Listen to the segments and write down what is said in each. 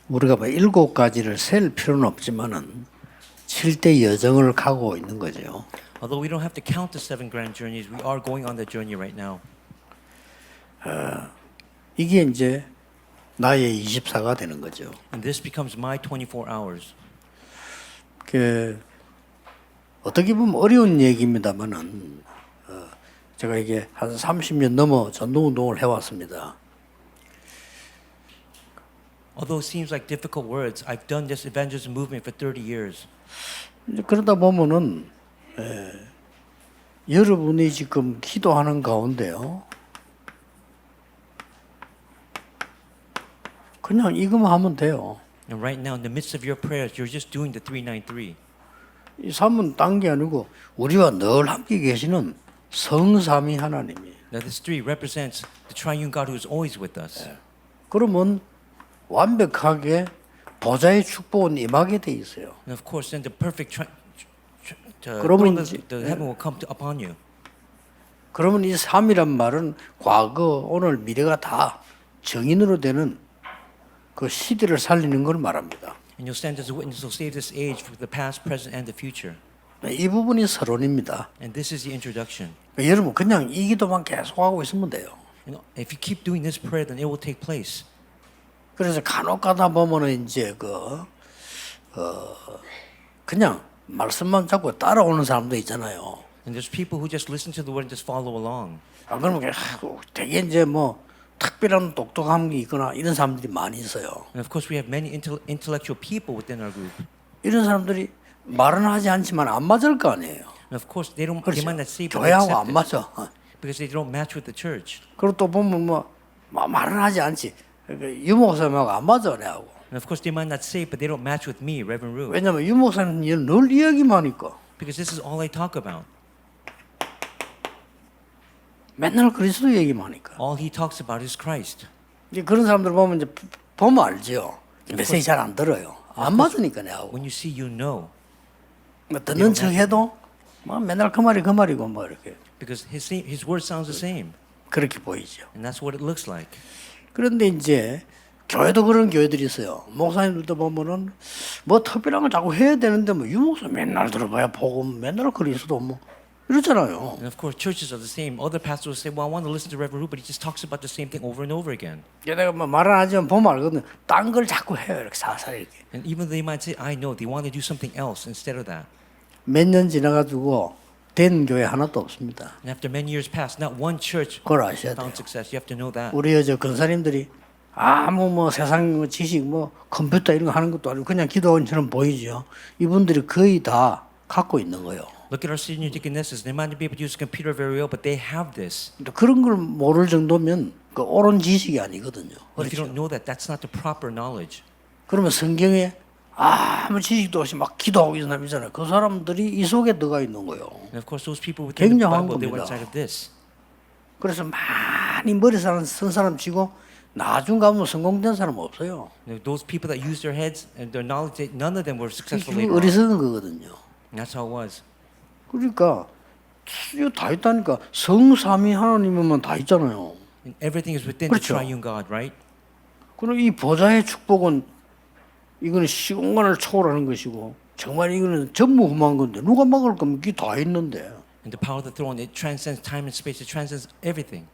우리가 뭐 7가지를 셀 필요는 없지만은 7대 여정을 가고 있는 거죠. Although we don't have to count the 7 grand journeys, we are going on that journey right now. 이게 이제 나의 24가 되는 거죠. And this becomes my 24 hours. 그 어떻게 보면 어려운 얘기입니다만은 제가 이게 한 30년 넘어 전도 운동을 해왔습니다. Although it seems like difficult words, I've done this evangelism movement for 30 years. 이제 그러다 보면은 여러분이 지금 기도하는 가운데요. 그냥 이거만 하면 돼요. And right now, in the midst of your prayers, you're just doing the 393. 이 삶은 딴 게 아니고 우리와 늘 함께 계시는 성삼위 하나님이. Now, this 3 represents the triune God who is always with us. 그러면 완벽하게 보좌의 축복은 임하게 돼 있어요. And of course, then the perfect 그러면 the heaven will come upon you. 그러면 이 삼이란 말은 과거, 오늘, 미래가 다 정인으로 되는 그 시대를 살리는 걸 말합니다. And you'll stand as a witness who will save this age for the past, present, and the future. 이 부분이 서론입니다. And this is the introduction. 여러분 그냥 이 기도만 계속하고 있으면 돼요. And if you keep doing this prayer, then it will take place. 그래서 간혹 가다 보면은 이제 그냥 말씀만 자꾸 따라오는 사람도 있잖아요. And there's people who just listen to the word and just follow along. 아, 그러면 되게 이제 뭐 특별한 똑똑한 게 있거나 이런 사람들이 많이 있어요. And of course, we have many intellectual people within our group. 이런 사람들이 말은 하지 않지만 안 맞을 거 아니에요. And of course, they 그렇죠. might not say, but they 교회하고 accept 안 it 맞아. because they don't match with the church. 그리고 또 보면 뭐 말은 하지 않지. 유 목사님하고 안 맞아 내하고. And of course, they might not say, but they don't match with me, Reverend Ru, 왜냐면 유 목사님은 늘 이야기만 하니까. because this is all I talk about. 맨날 그리스도 얘기만 하니까. All he talks about is Christ. 이제 그런 사람들 보면 이제 보면 알죠. 메시지 잘 안 들어요. 안 맞으니까 내하고. When you see, you know, 뭐 듣는 척해도 뭐 맨날 그 말이고 뭐 이렇게 because his word sounds the same, 그렇게 보이죠. and that's what it looks like. 그런데 이제 교회도 그런 교회들이 있어요. 목사님들도 보면은 뭐 특별한 걸 자꾸 해야 되는데 뭐 유목사 맨날 들어봐야 복음 맨날 그리스도 뭐 이러잖아요. And of course, churches are the same. Other pastors will say, "Well, I want to listen to Reverend Ru, but he just talks about the same thing over and over again." 내가 뭐 말 안 하지만 보면 알거든. 딴 걸 자꾸 해요. 이렇게 살살 이렇게. And even though they might say, "I know," they want to do something else instead of that. 몇 년 지나가지고 된 교회 하나도 없습니다. And after many years pass, not one church 그걸 아셔야 돼요. found success. You have to know that. 우리 저 근사님들이 아무 뭐 세상 지식 뭐 컴퓨터 이런 거 하는 것도 아니고 그냥 기도원처럼 보이죠. 이분들이 거의 다 갖고 있는 거예요. Look at our senior deaconesses. They might not be able to use a computer very well, but they have this. 근데 그런 걸 모를 정도면 그 옳은 지식이 아니거든요. If you 그렇죠. don't know that, that's not the proper knowledge. 그러면 성경에 아무 지식도 없이 막 기도하고 있는 사람 있잖아요. 그 사람들이 이 속에 들어가 있는 거예요. And of course, those people within the 굉장한 Bible, they were 겁니다. inside of this. 그래서 많이 머리 쓴 사람 치고 나중 가면 성공된 사람 없어요. Those people that use their heads and their knowledge, none of them were successful 그게 later on. 어리석은 거거든요. And that's how it was. 그러니까 이거 다 있다니까 성삼위 하나님이면 다 있잖아요. And everything is within 그렇죠. the triune God, right? 그럼 이 보좌의 축복은 이거는 시공간을 초월하는 것이고 정말 이거는 전무후무한 건데 누가 막을 거면 이게 다 있는데 And the power of the throne, it transcends time and space. It transcends everything.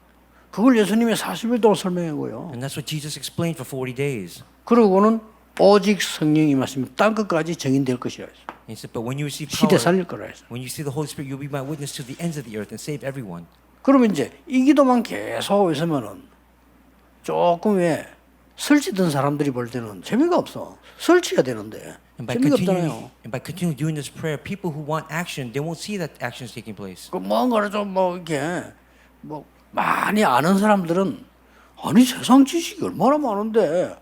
그걸 예수님이 40일 동안 설명하고요. And that's what Jesus explained for 40 days. 그러고는 오직 성령이 임하시면 땅 끝까지 정인될 것이라 했어요. And he said, but when you receive 시대 power, 살릴 거라 했어요. when you see the Holy Spirit, you'll be my witness to the ends of the earth and save everyone. 그러면 이제 이 기도만 계속 하고 있으면은 조금 왜 설치던 사람들이 볼 때는 재미가 없어. 설치해야 되는데 재미가 없잖아요. And by continuing doing this prayer, people who want action, they won't see that action is taking place. 그 뭔가를 좀 뭐 이렇게 뭐 많이 아는 사람들은 아니 세상 지식이 얼마나 많은데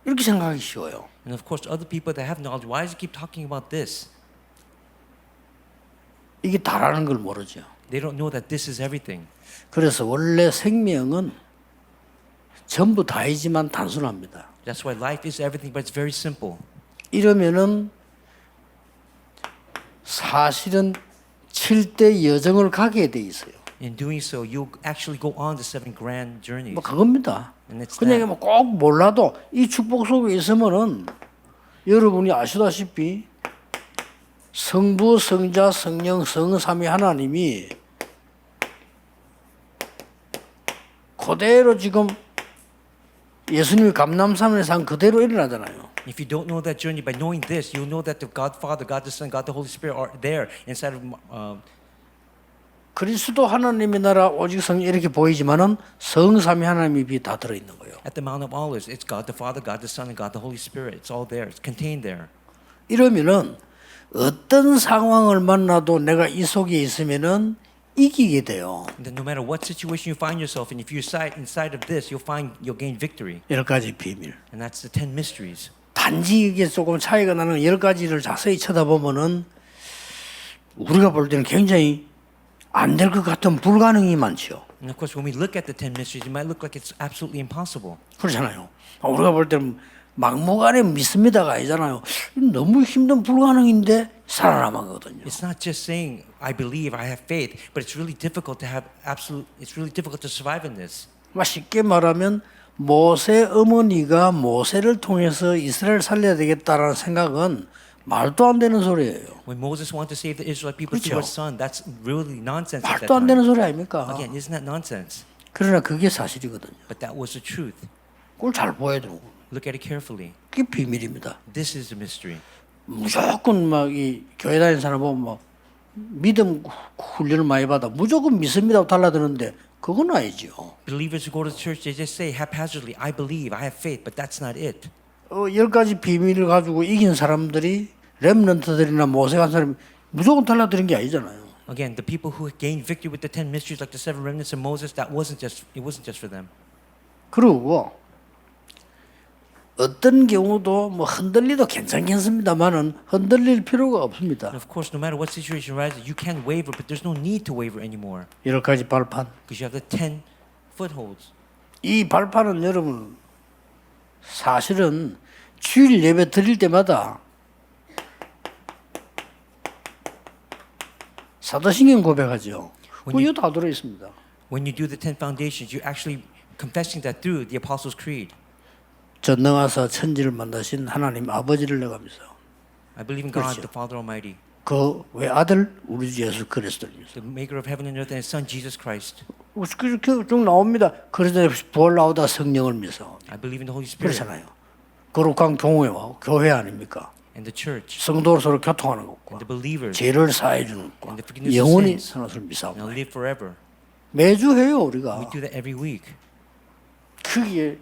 이렇게 생각하기 쉬워요. And of course, other people that have knowledge, why does he keep talking about this? 이게 다라는 걸 모르죠. They don't know that this is everything. 그래서 원래 생명은 전부 다이지만 단순합니다. That's why life is everything, but it's very simple. 이러면은 사실은 7대 여정을 가게 돼 있어요. In doing so, you'll actually go on the 7 grand journeys. 뭐 그겁니다. And it's 그냥 that. 뭐 꼭 몰라도 이 축복 속에 있으면은 여러분이 아시다시피 성부, 성자, 성령, 성삼위 하나님이 그대로 지금 예수님이 감람산에서 한 그대로 일어나잖아요. If you don't know that journey, by knowing this, you'll know that the God Father, God the Son, God the Holy Spirit are there inside of. 그리스도 하나님의 나라 오직 성령 이렇게 보이지만은 성삼위 하나님이 다 들어 있는 거예요. At the Mount of Olives, it's God the Father, God the Son, and God the Holy Spirit. It's all there. It's contained there. 이러면은 어떤 상황을 만나도 내가 이 속에 있으면은 이기게 돼요. And then no matter what situation you find yourself in, if you inside of this, you'll gain victory. 10가지 비밀. And that's the 10 mysteries. 단지 이게 조금 차이가 나는 10가지를 자세히 쳐다보면은 우리가 볼 때는 굉장히 안 될 것 같은 불가능이 많죠. And of course, when we look at the 10 mysteries, it might look like it's absolutely impossible. 그렇잖아요. 우리가 볼 때는 막무가내 믿습니다가 아니잖아요. 너무 힘든 불가능인데 살아남았거든요. It's not just saying I believe, I have faith, but it's really difficult to have it's really difficult to survive in this. 쉽게 말하면 모세 어머니가 모세를 통해서 이스라엘 살려야 되겠다라는 생각은 말도 안 되는 소리예요. When Moses wanted to save the Israelite people 그렇죠. through his son, that's really nonsense at that 말도 안 되는 time. 소리 아닙니까? Again, isn't that nonsense? 그러나 그게 사실이거든요. But that was the truth. 그걸 잘 보여야 되고 Look at it carefully. 그게 비밀입니다. This is the mystery. 무조건 막 이 교회 다니는 사람 보면 막 믿음 훈련을 많이 받아 무조건 믿습니다 달라드는데 그건 아니죠. Believers who go to church, they just say haphazardly, I believe, I have faith, but that's not it. 10가지 비밀을 가지고 이긴 사람들이 렘넌트들이나 모세 같은 사람이 무조건 달라드는 게 아니잖아요. Again, the people who gained victory with the 10 mysteries, like the 7 remnants of Moses, it wasn't just for them. 그리고 어떤 경우도 뭐 흔들리도 괜찮겠습니다만은 흔들릴 필요가 없습니다. And of course, no matter what situation arises, you can waver, but there's no need to waver anymore 10가지 발판. because you have the 10 footholds. 이 발판은 여러분 사실은 주일 예배 드릴 때마다 사도신경 고백하죠. 그거 다 들어 있습니다. When you do the 10 foundations, you're actually confessing that through the Apostles' Creed. 전능하사 천지를 만드신 하나님 아버지를 내가 믿어. I believe in God, 그렇죠. the Father Almighty, 그 외아들 우리 주 예수 그리스도를 믿어. the maker of heaven and earth, and His Son, Jesus Christ. 그렇게 쭉 나옵니다. 그러다 부활 나오다 성령을 믿어. I believe in the Holy Spirit 그렇잖아요. 거룩한 교회와 교회 아닙니까? and the church 성도로 서로 교통하는 것과 and the believers, 죄를 사해 주는 것과 and the forgiveness of 영원히 sins. 사는 것을 and 믿사옵니다. I'll live forever. 매주 해요 We 우리가. do that every week, 그게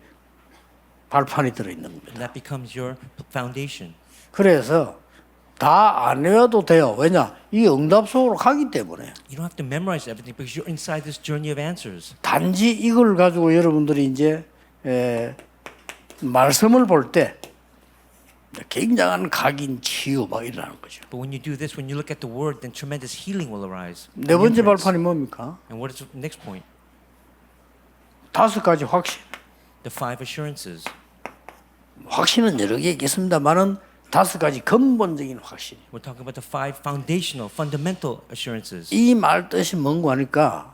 발판이 들어 있는 겁니다. and that becomes your foundation. 그래서 다 안 외워도 돼요. 왜냐? 이 응답 속으로 가기 때문에. You don't have to memorize everything because you're inside this journey of answers. 단지 이걸 가지고 여러분들이 이제 말씀을 볼 때 굉장한 각인 치유 막 일어나는 거죠. But when you do this, when you look at the word, then tremendous healing will arise. 네 번째 Deliverance. 발판이 뭡니까? And what is the next point? 5가지 확신. The 5 assurances. 확신은 여러 개 있겠습니다만은 5가지 근본적인 확신. We're talking about the 5 foundational, fundamental assurances. 이 말 뜻이 뭔가 하니까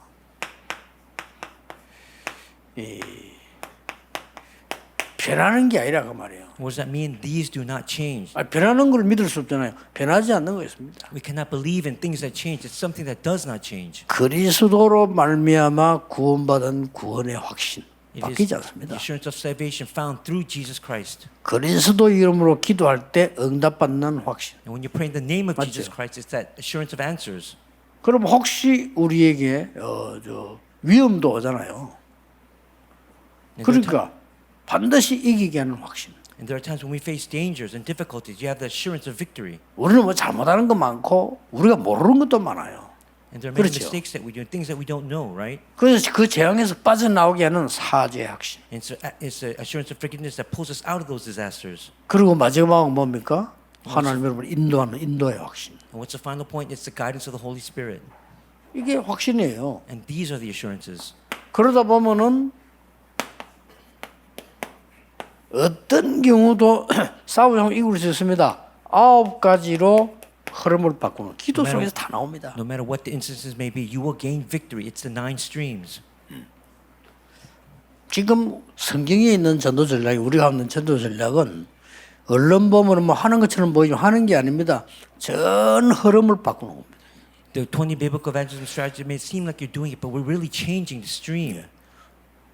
변하는 게 아니라 그 말이에요. What does that mean? These do not change. 변하는 걸 믿을 수 없잖아요. 변하지 않는 거 있습니다. We cannot believe in things that change. It's something that does not change. 그리스도로 말미암아 구원받은 구원의 확신 It 바뀌지 is the 않습니다. assurance of salvation found through Jesus Christ. 그리스도 이름으로 기도할 때 응답받는 확신. And when you pray in the name of 맞죠? Jesus Christ, it's that assurance of answers. 그럼 혹시 우리에게 위험도 오잖아요. And there, are 그러니까 반드시 이기게 하는 확신. and there are times when we face dangers and difficulties, you have the assurance of victory. 우리는 뭐 잘못하는 거 많고 우리가 모르는 것도 많아요. And there are many 그렇죠. mistakes that we do, things that we don't know, right? 그래서 그 재앙에서 빠져나오게 하는 사죄의 확신. And it's the assurance of forgiveness that pulls us out of those disasters. 그리고 마지막은 뭡니까? 하나님 여러분 인도하는 인도의 확신. And what's the final point? It's the guidance of the Holy Spirit. 이게 확신이에요. And these are the assurances. 그러다 보면은 어떤 경우도 싸움을 이길 수 있습니다. 9가지로 흐름을 바꾸는 기도 속에서 다 나옵니다. No matter what the instances may be, you will gain victory. It's the 9 streams. 지금 성경에 있는 전도 전략이 우리가 하는 전도 전략은 언론 보면 뭐 하는 것처럼 보이지만 하는 게 아닙니다. 전 흐름을 바꾸는 겁니다. The 20 biblical evangelism strategy may seem like you're doing it, but we're really changing the stream.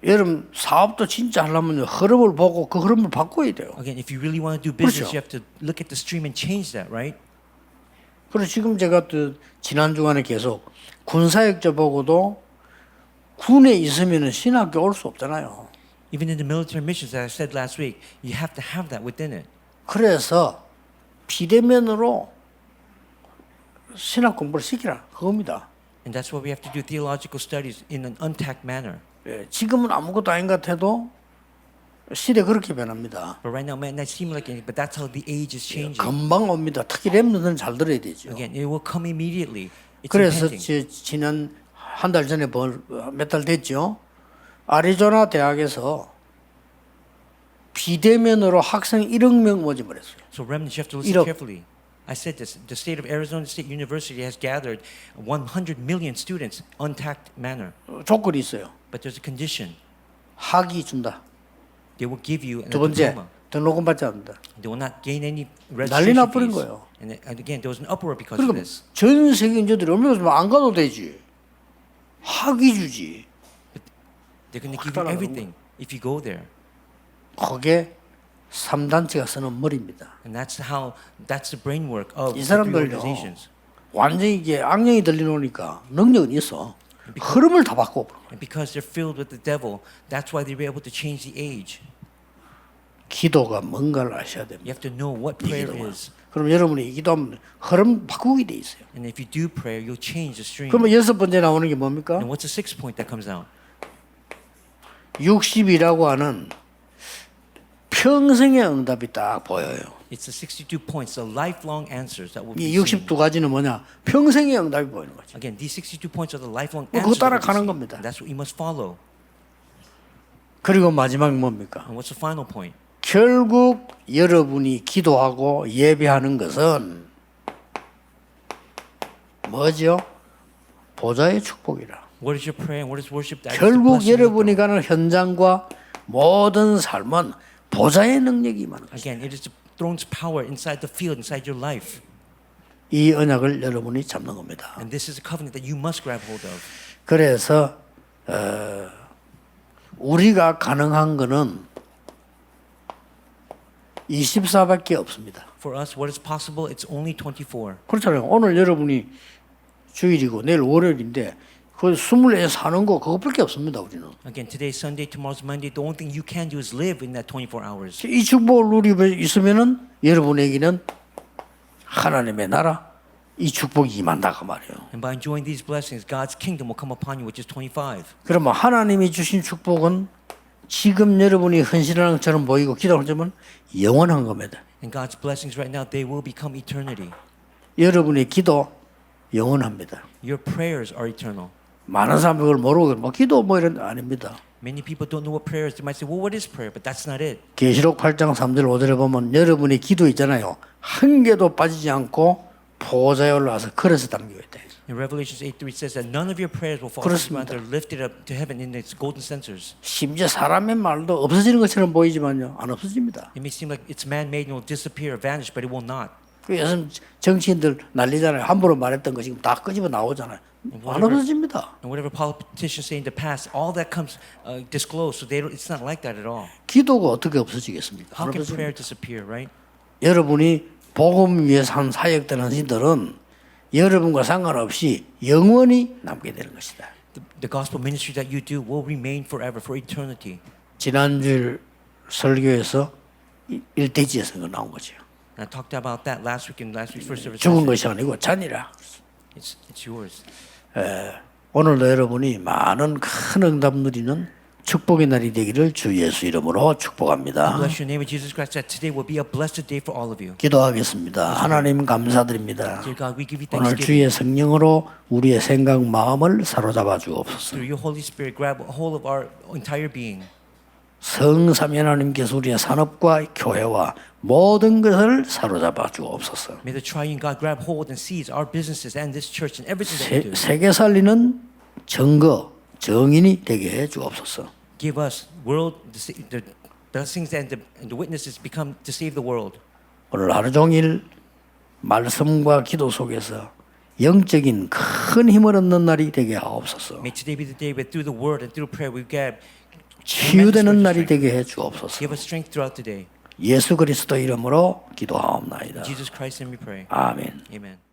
여러분 사업도 진짜 하려면 흐름을 보고 그 흐름을 바꿔야 돼요. Again, if you really want to do business, 그렇죠. you have to look at the stream and change that, right? 그래서 지금 제가 또 지난 주간에 계속 군사역자 보고도 군에 있으면 신학교 올 수 없잖아요. Even in the military missions that I said last week, you have to have that within it. 그래서 비대면으로 신학 공부를 시키라 그겁니다. And that's why we have to do theological studies in an untacked manner. 예, 지금은 아무것도 아닌 것 같아도 시대 그렇게 변합니다. But right now, man, that seems like anything, but that's how the age is changing. 금방 옵니다. 특히 랩런트는 잘 들어야 되죠. Again, it will come immediately. It's 그래서 impending. 지난 한 달 전에 몇 달 됐죠. 아리조나 대학에서 비대면으로 학생 1억 명 모집을 했어요. So remnants, you have to listen 1억. carefully. I said this. The state of Arizona State University has gathered 100 million students untacked manner. 조건이 있어요. But there's a condition. 학위 준다. They will give you a 두 번째 diploma. 등록금 받지 않는다. They will not gain any 난리 registration 나버린 fees. 거예요. And again, there was an uproar because of 그러니까 this. 전 세계인들이 오면서 안 가도 되지. 학위 주지. They're going to give you 달라는 everything if you go there. 그게 3단체가 쓰는 머리입니다. And that's the brainwork of 이 the three 사람들요. organizations. 완전히 이게 악령이 들려놓으니까 능력은 있어. 흐름을 다 바꿔. And because they're filled with the devil, that's why they were able to change the age. 기도가 뭔가를 아셔야 됩니다. You have to know what prayer is. 그럼 여러분이 기도하면 흐름 바꾸게 돼 있어요. And if you do prayer, you'll change the stream. 그러면 여섯 번째 나오는 게 뭡니까? And what's the sixth point that comes out? 60이라고 하는 평생의 응답이 딱 보여요. It's the 62 points, the lifelong answers that will be 이 seen. 62가지는 뭐냐? 평생의 응답이 보이는 거죠. Again, these 62 points are the lifelong 그거 answers. 따라 that 가는 will be 겁니다. seen. That's what you must follow. 그리고 마지막이 뭡니까? And what's the final point? 결국 여러분이 기도하고 예배하는 것은 뭐죠? 보좌의 축복이라. What is your prayer and what is worship? That is the 결국 blessing of 여러분이 God. 가는 현장과 모든 삶은 보좌의 능력이 임하는 것입니다. Again, it is the throne's power inside the field, inside your life. 이 언약을 여러분이 잡는 겁니다. And this is a covenant that you must grab hold of. 그래서 우리가 가능한 거는 24밖에 없습니다. For us, what is possible? It's only 24. 그렇잖아요. 오늘 여러분이 주일이고 내일 월요일인데 그 24에 사는 거 그것밖에 없습니다. 우리는. Again, today's Sunday, tomorrow's Monday. The only thing you can do is live in that 24 hours. 이 축복을 누리고 있으면은 여러분에게는 하나님의 나라 이 축복이 임한다 그 말이에요. And by enjoying these blessings, God's kingdom will come upon you, which is 25. 그러면 하나님이 주신 축복은 지금 여러분이 헌신하는 것처럼 보이고 기도하는 것처럼 영원한 겁니다. And God's blessings right now, they will become eternity. 여러분의 기도 영원합니다. Your prayers are eternal. 많은 사람들이 그걸 모르고 뭐 기도 뭐 이런 거 아닙니다. Many people don't know what prayer is. They might say, well, what is prayer? But that's not it. 계시록 8장 3절 5절에 보면 여러분의 기도 있잖아요. 한 개도 빠지지 않고 보좌에 올라와서 그래서 담겨야 돼. In Revelations 8:3 says that none of your prayers will fall to the ground. 그렇습니다. They're lifted up to heaven in its golden censers. 심지어 사람의 말도 없어지는 것처럼 보이지만요. 안 없어집니다. It may seem like it's man-made and will disappear or vanish, but it will not. 그 요즘 정치인들 난리잖아요. 함부로 말했던 거 지금 다 끄집어 나오잖아요. 안 없어집니다. And whatever politicians say in the past, all that comes disclosed. So it's not like that at all. 기도가 어떻게 없어지겠습니까? How 안 can 없어집니다. prayer disappear, right? 여러분이 복음 위해서 한 사역되는 신들은 여러분과 상관없이 영원히 남게 되는 것이다. The gospel ministry that you do will remain forever, for eternity. 지난주 설교에서 일대지에서 나온 거죠. And I talked about that last week in last week's first service. 죽은 것이 아니고 잔이라. It's yours. 오늘도 여러분이 많은 큰 응답 누리는 축복의 날이 되기를 주 예수 이름으로 축복합니다. Bless your name of Jesus Christ. That today will be a blessed day for all of you. 기도하겠습니다. 하나님 감사드립니다. Dear God, we give you 오늘 thanksgiving. 주의 성령으로 우리의 생각 마음을 사로잡아 주옵소서. Through your Holy Spirit, grab a hold of our entire being. 성삼위 하나님께서 우리의 산업과 교회와 모든 것을 사로잡아 주옵소서. May the triune God grab hold and seize our businesses and this church and everything that we do. 세계 살리는 증거, 정인이 되게 해 주옵소서. Give us the blessings and the witnesses become to save the world. 오늘 하루 종일 말씀과 기도 속에서 영적인 큰 힘을 얻는 날이 되게 하옵소서. May today be the day where through the word and through prayer we get 치유되는 날이 되게 해 주옵소서. Give us strength throughout the day. 예수 그리스도 이름으로 기도하옵나이다. In Jesus Christ's name we pray. 아멘. Amen.